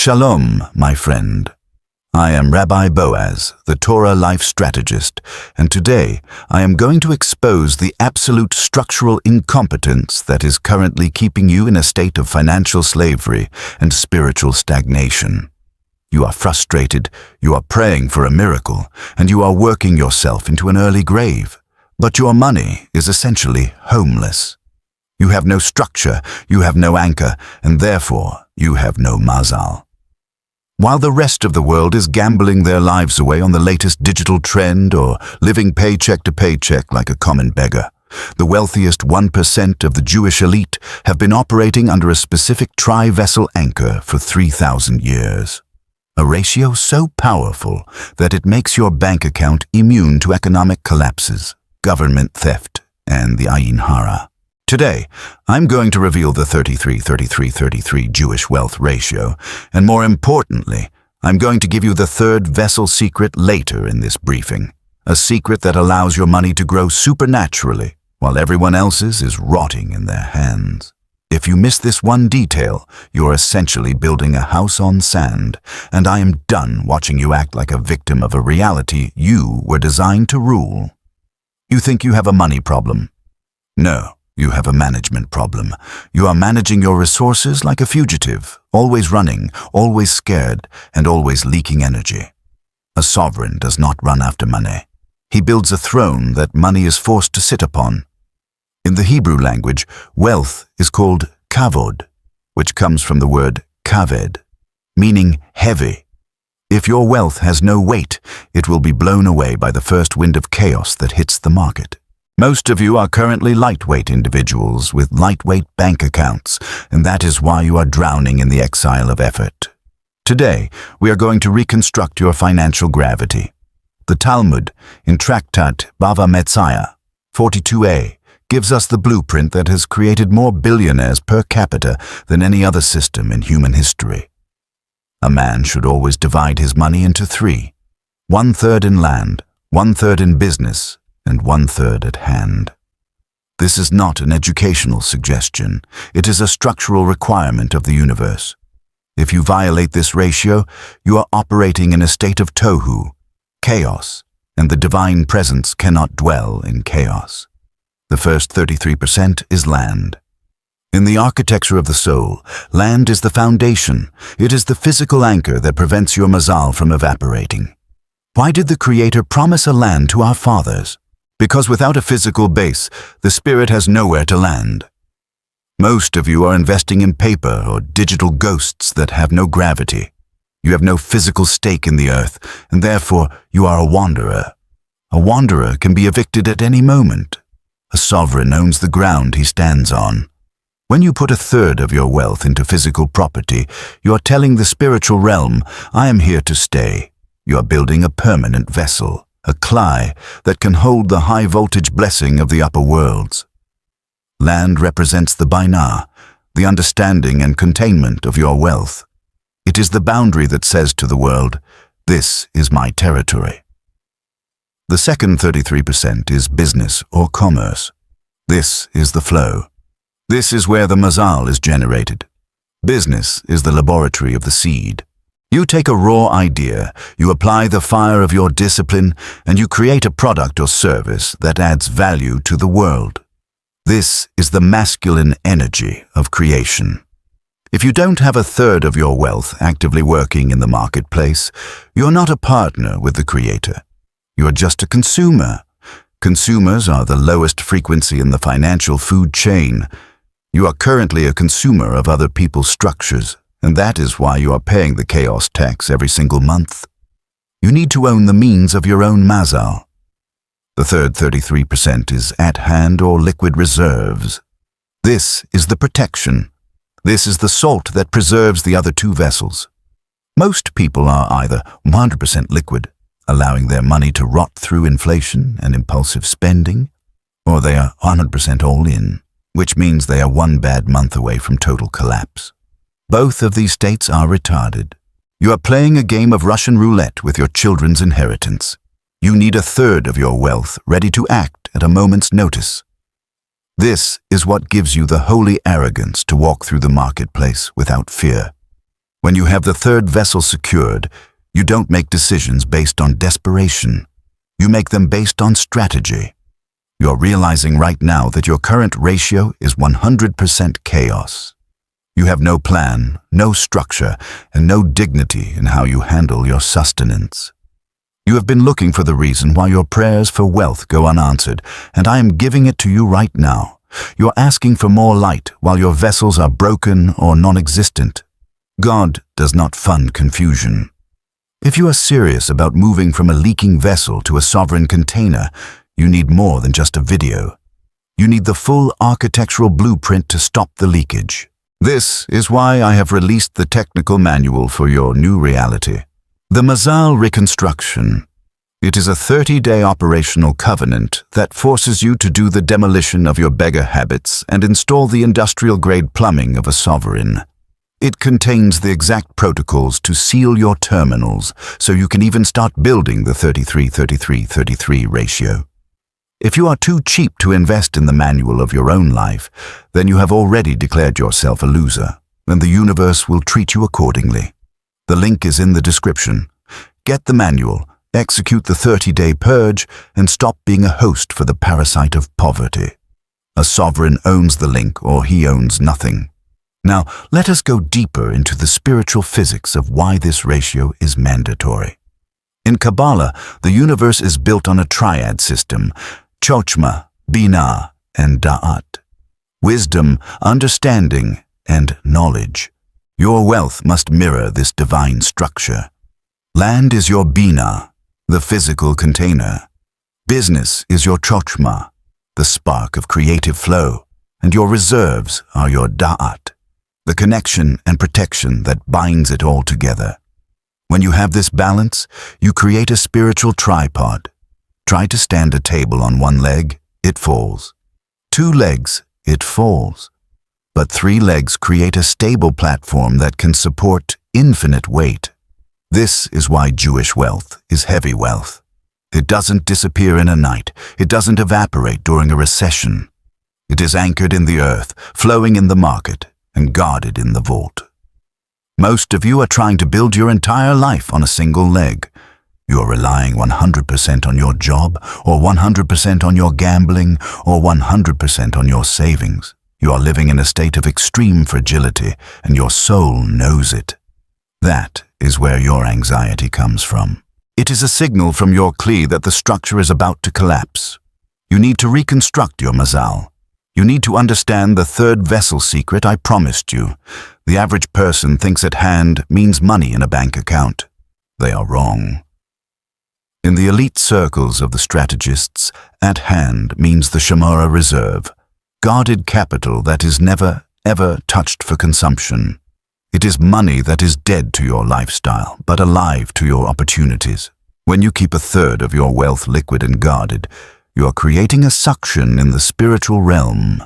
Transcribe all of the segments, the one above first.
Shalom, my friend. I am Rabbi Boaz, the Torah Life Strategist, and today I am going to expose the absolute structural incompetence that is currently keeping you in a state of financial slavery and spiritual stagnation. You are frustrated, you are praying for a miracle, and you are working yourself into an early grave, but your money is essentially homeless. You have no structure, you have no anchor, and therefore you have no mazal. While the rest of the world is gambling their lives away on the latest digital trend or living paycheck to paycheck like a common beggar, the wealthiest 1% of the Jewish elite have been operating under a specific tri-vessel anchor for 3,000 years. A ratio so powerful that it makes your bank account immune to economic collapses, government theft, and the Ayin Hara. Today, I'm going to reveal the 33-33-33 Jewish wealth ratio, and more importantly, I'm going to give you the third vessel secret later in this briefing, a secret that allows your money to grow supernaturally while everyone else's is rotting in their hands. If you miss this one detail, you're essentially building a house on sand, and I am done watching you act like a victim of a reality you were designed to rule. You think you have a money problem? No. You have a management problem. You are managing your resources like a fugitive, always running, always scared, and always leaking energy. A sovereign does not run after money. He builds a throne that money is forced to sit upon. In the Hebrew language, wealth is called kavod, which comes from the word kaved, meaning heavy. If your wealth has no weight, it will be blown away by the first wind of chaos that hits the market. Most of you are currently lightweight individuals with lightweight bank accounts, and that is why you are drowning in the exile of effort. Today, we are going to reconstruct your financial gravity. The Talmud, in Tractat Bava Metzia 42a, gives us the blueprint that has created more billionaires per capita than any other system in human history. A man should always divide his money into three: 1/3 in land, 1/3 in business, and 1/3 at hand. This is not an educational suggestion. It is a structural requirement of the universe. If you violate this ratio, you are operating in a state of tohu, chaos, and the divine presence cannot dwell in chaos. The first 33% is land. In the architecture of the soul, land is the foundation. It is the physical anchor that prevents your mazal from evaporating. Why did the Creator promise a land to our fathers? Because without a physical base, the spirit has nowhere to land. Most of you are investing in paper or digital ghosts that have no gravity. You have no physical stake in the earth, and therefore you are a wanderer. A wanderer can be evicted at any moment. A sovereign owns the ground he stands on. When you put 1/3 of your wealth into physical property, you are telling the spiritual realm, I am here to stay. You are building a permanent vessel, a klai that can hold the high-voltage blessing of the upper worlds. Land represents the binah, the understanding and containment of your wealth. It is the boundary that says to the world, this is my territory. The second 33% is business or commerce. This is the flow. This is where the mazal is generated. Business is the laboratory of the seed. You take a raw idea, you apply the fire of your discipline, and you create a product or service that adds value to the world. This is the masculine energy of creation. If you don't have 1/3 of your wealth actively working in the marketplace, you're not a partner with the Creator. You are just a consumer. Consumers are the lowest frequency in the financial food chain. You are currently a consumer of other people's structures, and that is why you are paying the chaos tax every single month. You need to own the means of your own mazal. The third 33% is at hand or liquid reserves. This is the protection. This is the salt that preserves the other two vessels. Most people are either 100% liquid, allowing their money to rot through inflation and impulsive spending, or they are 100% all in, which means they are one bad month away from total collapse. Both of these states are retarded. You are playing a game of Russian roulette with your children's inheritance. You need 1/3 of your wealth ready to act at a moment's notice. This is what gives you the holy arrogance to walk through the marketplace without fear. When you have the third vessel secured, you don't make decisions based on desperation. You make them based on strategy. You're realizing right now that your current ratio is 100% chaos. You have no plan, no structure, and no dignity in how you handle your sustenance. You have been looking for the reason why your prayers for wealth go unanswered, and I am giving it to you right now. You're asking for more light while your vessels are broken or non-existent. God does not fund confusion. If you are serious about moving from a leaking vessel to a sovereign container, you need more than just a video. You need the full architectural blueprint to stop the leakage. This is why I have released the technical manual for your new reality. The Mazal Reconstruction. It is a 30-day operational covenant that forces you to do the demolition of your beggar habits and install the industrial-grade plumbing of a sovereign. It contains the exact protocols to seal your terminals so you can even start building the 33-33-33 ratio. If you are too cheap to invest in the manual of your own life, then you have already declared yourself a loser, and the universe will treat you accordingly. The link is in the description. Get the manual, execute the 30-day purge, and stop being a host for the parasite of poverty. A sovereign owns the link or he owns nothing. Now, let us go deeper into the spiritual physics of why this ratio is mandatory. In Kabbalah, the universe is built on a triad system: Chochmah, Binah, and Da'at. Wisdom, understanding, and knowledge. Your wealth must mirror this divine structure. Land is your Binah, the physical container. Business is your Chochmah, the spark of creative flow, and your reserves are your Da'at, the connection and protection that binds it all together. When you have this balance, you create a spiritual tripod. Try to stand a table on one leg, it falls. 2 legs, it falls. But 3 legs create a stable platform that can support infinite weight. This is why Jewish wealth is heavy wealth. It doesn't disappear in a night. It doesn't evaporate during a recession. It is anchored in the earth, flowing in the market, and guarded in the vault. Most of you are trying to build your entire life on a single leg. You are relying 100% on your job, or 100% on your gambling, or 100% on your savings. You are living in a state of extreme fragility, and your soul knows it. That is where your anxiety comes from. It is a signal from your Kli that the structure is about to collapse. You need to reconstruct your Mazal. You need to understand the third vessel secret I promised you. The average person thinks at hand means money in a bank account. They are wrong. In the elite circles of the strategists, at hand means the Shemara reserve, guarded capital that is never, ever touched for consumption. It is money that is dead to your lifestyle, but alive to your opportunities. When you keep a third of your wealth liquid and guarded, you are creating a suction in the spiritual realm.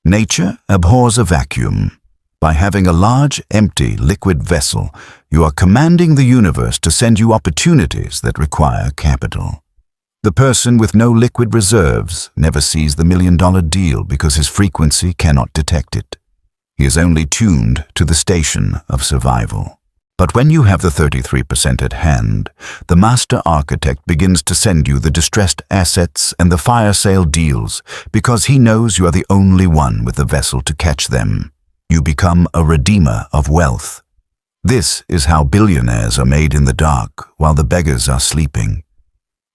Nature abhors a vacuum. By having a large, empty, liquid vessel, you are commanding the universe to send you opportunities that require capital. The person with no liquid reserves never sees the $1 million deal because his frequency cannot detect it. He is only tuned to the station of survival. But when you have the 33% at hand, the master architect begins to send you the distressed assets and the fire sale deals because he knows you are the only one with the vessel to catch them. You become a redeemer of wealth. This is how billionaires are made in the dark while the beggars are sleeping.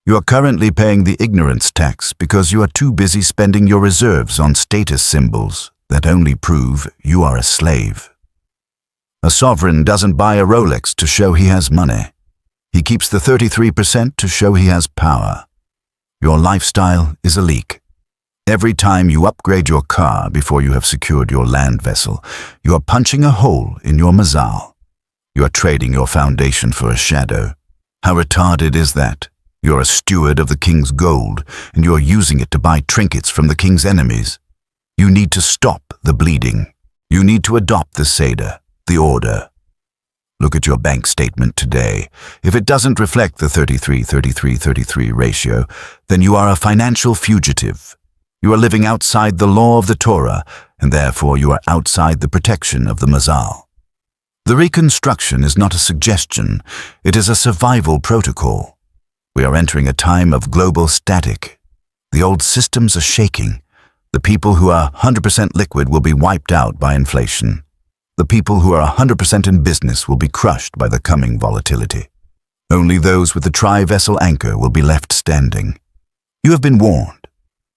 You are currently paying the ignorance tax because you are too busy spending your reserves on status symbols that only prove you are a slave. A sovereign doesn't buy a Rolex to show he has money. He keeps the 33% to show he has power. Your lifestyle is a leak. Every time you upgrade your car before you have secured your land vessel, you are punching a hole in your Mazal. You are trading your foundation for a shadow. How retarded is that? You're a steward of the king's gold, and you are using it to buy trinkets from the king's enemies. You need to stop the bleeding. You need to adopt the Seder, the order. Look at your bank statement today. If it doesn't reflect the 33-33-33 ratio, then you are a financial fugitive. You are living outside the law of the Torah, and therefore you are outside the protection of the Mazal. The reconstruction is not a suggestion, it is a survival protocol. We are entering a time of global static. The old systems are shaking. The people who are 100% liquid will be wiped out by inflation. The people who are 100% in business will be crushed by the coming volatility. Only those with the tri-vessel anchor will be left standing. You have been warned.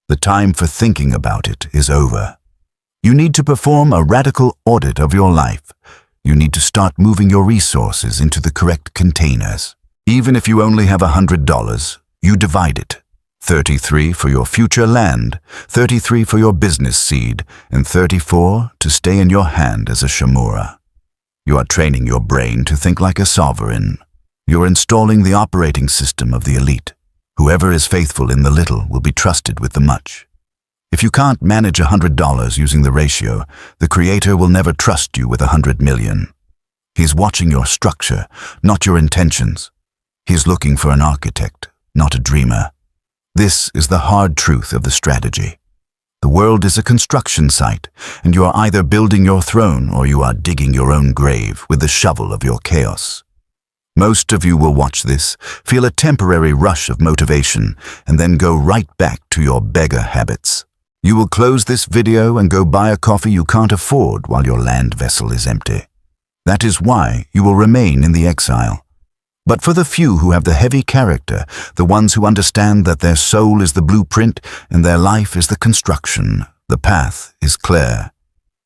The time for thinking about it is over. You need to perform a radical audit of your life. You need to start moving your resources into the correct containers. Even if you only have $100, you divide it. 33 for your future land, 33 for your business seed, and 34 to stay in your hand as a shamura. You are training your brain to think like a sovereign. You are installing the operating system of the elite. Whoever is faithful in the little will be trusted with the much. If you can't manage $100 using the ratio, the Creator will never trust you with 100 million. He's watching your structure, not your intentions. He's looking for an architect, not a dreamer. This is the hard truth of the strategy. The world is a construction site, and you are either building your throne or you are digging your own grave with the shovel of your chaos. Most of you will watch this, feel a temporary rush of motivation, and then go right back to your beggar habits. You will close this video and go buy a coffee you can't afford while your land vessel is empty. That is why you will remain in the exile. But for the few who have the heavy character, the ones who understand that their soul is the blueprint and their life is the construction, the path is clear.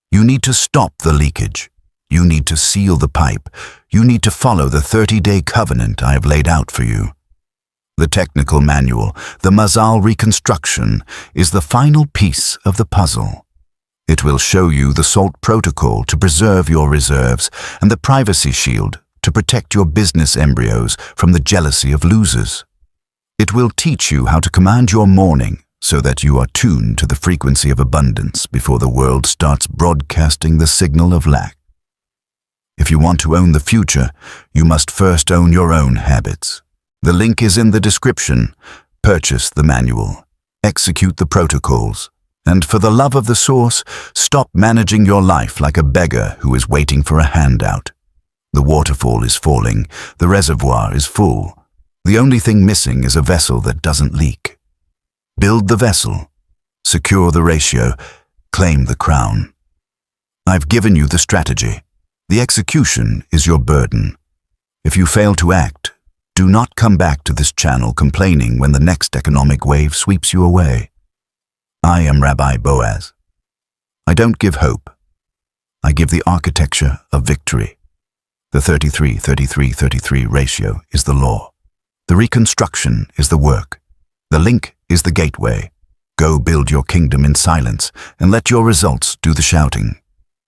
You need to stop the leakage. You need to seal the pipe. You need to follow the 30-day covenant I have laid out for you. The technical manual, the Mazal reconstruction, is the final piece of the puzzle. It will show you the SALT protocol to preserve your reserves and the privacy shield to protect your business embryos from the jealousy of losers. It will teach you how to command your morning so that you are tuned to the frequency of abundance before the world starts broadcasting the signal of lack. If you want to own the future, you must first own your own habits. The link is in the description. Purchase the manual. Execute the protocols. And for the love of the source, stop managing your life like a beggar who is waiting for a handout. The waterfall is falling. The reservoir is full. The only thing missing is a vessel that doesn't leak. Build the vessel. Secure the ratio. Claim the crown. I've given you the strategy. The execution is your burden. If you fail to act, do not come back to this channel complaining when the next economic wave sweeps you away. I am Rabbi Boaz. I don't give hope. I give the architecture of victory. The 33-33-33 ratio is the law. The reconstruction is the work. The link is the gateway. Go build your kingdom in silence and let your results do the shouting.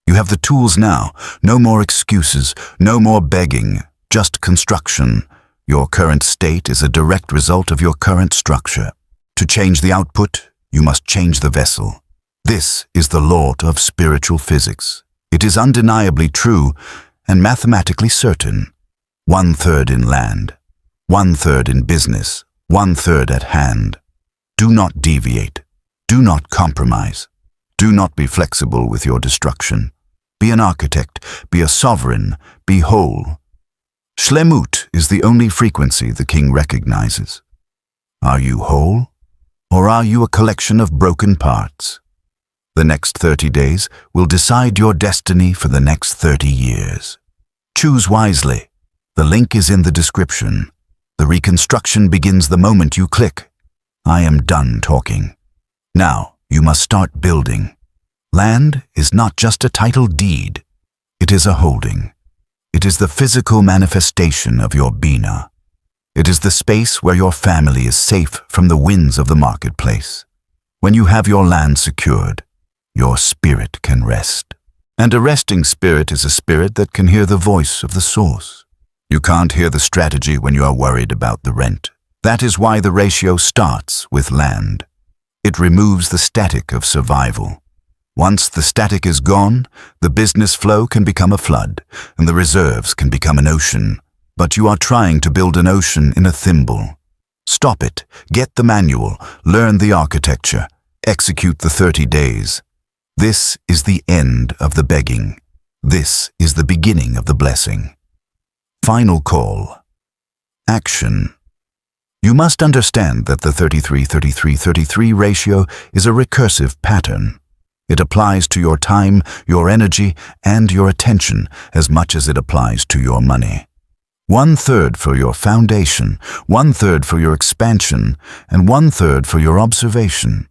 You have the tools now. No more excuses, no more begging, just construction. Your current state is a direct result of your current structure. To change the output, you must change the vessel. This is the law of spiritual physics. It is undeniably true and mathematically certain. 1/3 in land, 1/3 in business, 1/3 at hand. Do not deviate. Do not compromise. Do not be flexible with your destruction. Be an architect, be a sovereign, be whole. Shlemut is the only frequency the king recognizes. Are you whole, or are you a collection of broken parts? The next 30 days will decide your destiny for the next 30 years. Choose wisely. The link is in the description. The reconstruction begins the moment you click. I am done talking. Now you must start building. Land is not just a title deed. It is a holding. It is the physical manifestation of your Bina. It is the space where your family is safe from the winds of the marketplace. When you have your land secured, your spirit can rest. And a resting spirit is a spirit that can hear the voice of the source. You can't hear the strategy when you are worried about the rent. That is why the ratio starts with land. It removes the static of survival. Once the static is gone, the business flow can become a flood, and the reserves can become an ocean. But you are trying to build an ocean in a thimble. Stop it. Get the manual. Learn the architecture. Execute the 30 days. This is the end of the begging. This is the beginning of the blessing. Final call. Action. You must understand that the 33-33-33 ratio is a recursive pattern. It applies to your time, your energy, and your attention as much as it applies to your money. 1/3 for your foundation, 1/3 for your expansion, and 1/3 for your observation.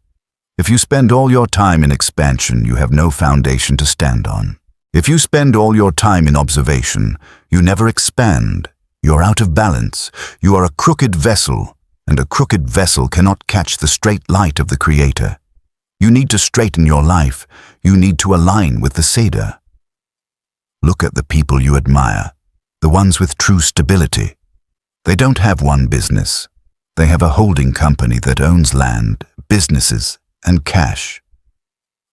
If you spend all your time in expansion, you have no foundation to stand on. If you spend all your time in observation, you never expand. You're out of balance. You are a crooked vessel, and a crooked vessel cannot catch the straight light of the Creator. You need to straighten your life. You need to align with the Seder. Look at the people you admire, the ones with true stability. They don't have one business. They have a holding company that owns land, businesses, and cash.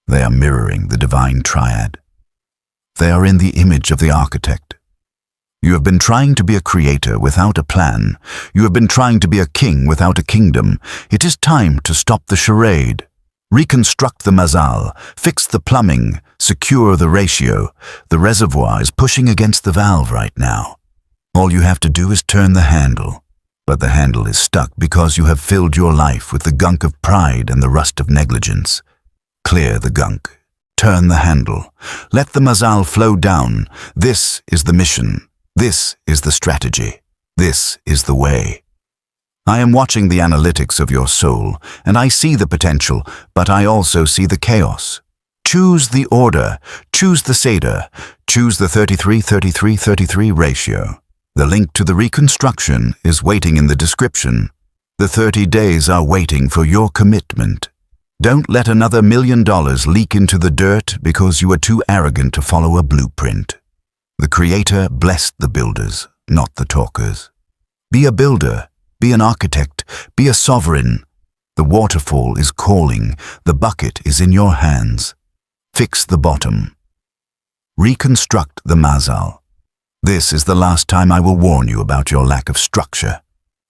They are mirroring the divine triad. They are in the image of the architect. You have been trying to be a creator without a plan. You have been trying to be a king without a kingdom. It is time to stop the charade. Reconstruct the mazal, fix the plumbing, secure the ratio. The reservoir is pushing against the valve right now. All you have to do is turn the handle. But the handle is stuck because you have filled your life with the gunk of pride and the rust of negligence. Clear the gunk. Turn the handle. Let the mazal flow down. This is the mission. This is the strategy. This is the way. I am watching the analytics of your soul, and I see the potential, but I also see the chaos. Choose the order. Choose the Seder. Choose the 33-33-33 ratio. The link to the reconstruction is waiting in the description. The 30 days are waiting for your commitment. Don't let another $1 million leak into the dirt because you are too arrogant to follow a blueprint. The Creator blessed the builders, not the talkers. Be a builder, be an architect, be a sovereign. The waterfall is calling, the bucket is in your hands. Fix the bottom. Reconstruct the mazal. This is the last time I will warn you about your lack of structure.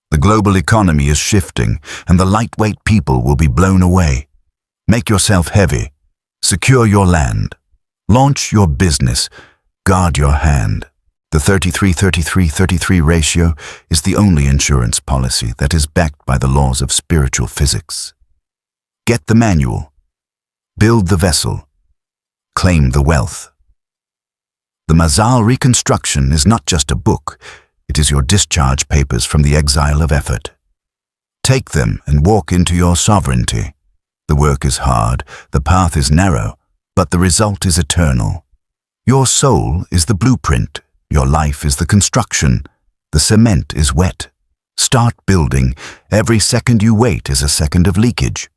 The global economy is shifting, and the lightweight people will be blown away. Make yourself heavy. Secure your land. Launch your business. Guard your hand. The 33-33-33 ratio is the only insurance policy that is backed by the laws of spiritual physics. Get the manual. Build the vessel. Claim the wealth. The mazal reconstruction is not just a book. It is your discharge papers from the exile of effort. Take them and walk into your sovereignty. The work is hard, the path is narrow, but the result is eternal. Your soul is the blueprint. Your life is the construction. The cement is wet. Start building. Every second you wait is a second of leakage.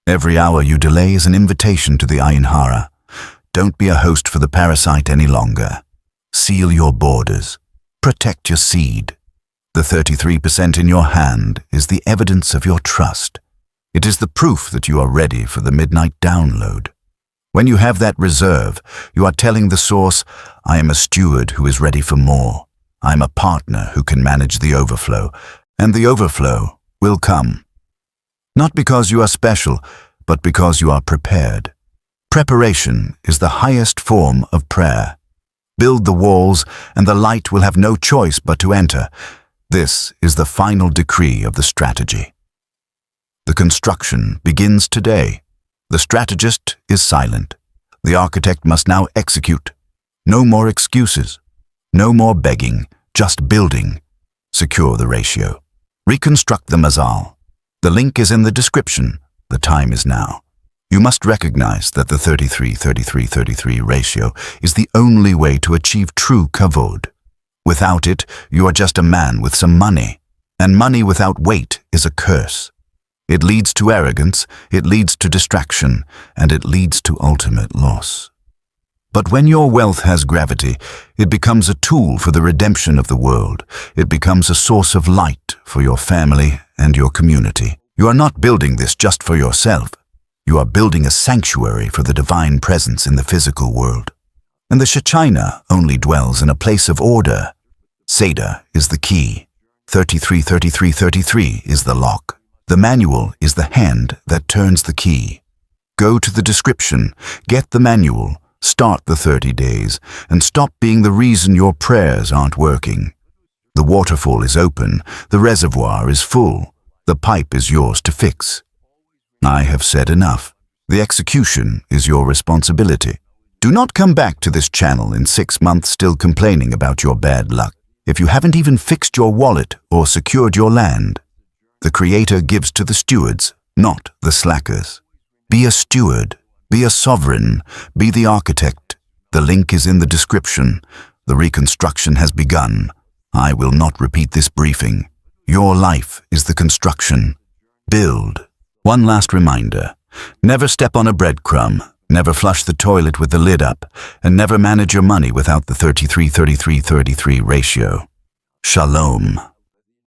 Every hour you delay is an invitation to the Ayin Hara. Don't be a host for the parasite any longer. Seal your borders. Protect your seed. The 33% in your hand is the evidence of your trust. It is the proof that you are ready for the midnight download. When you have that reserve, you are telling the source, I am a steward who is ready for more. I am a partner who can manage the overflow, and the overflow will come. Not because you are special, but because you are prepared. Preparation is the highest form of prayer. Build the walls, and the light will have no choice but to enter. This is the final decree of the strategy. The construction begins today. The strategist is silent. The architect must now execute. No more excuses. No more begging, just building. Secure the ratio. Reconstruct the mazal. The link is in the description. The time is now. You must recognize that the 33-33-33 ratio is the only way to achieve true kavod. Without it, you are just a man with some money, and money without weight is a curse. It leads to arrogance, it leads to distraction, and it leads to ultimate loss. But when your wealth has gravity, it becomes a tool for the redemption of the world. It becomes a source of light for your family and your community. You are not building this just for yourself. You are building a sanctuary for the divine presence in the physical world. And the Shekinah only dwells in a place of order. Seder is the key. 33-33-33 is the lock. The manual is the hand that turns the key. Go to the description, get the manual, Start the 30 days and stop being the reason your prayers aren't working. The waterfall is open, the reservoir is full, the pipe is yours to fix. I have said enough. The execution is your responsibility. Do not come back to this channel in 6 months still complaining about your bad luck if you haven't even fixed your wallet or secured your land. The Creator gives to the stewards, not the slackers. Be a steward, be a sovereign, be the architect. The link is in the description. The reconstruction has begun. I will not repeat this briefing. Your life is the construction. Build. One last reminder. Never step on a breadcrumb, never flush the toilet with the lid up, and never manage your money without the 33-33-33 ratio. Shalom.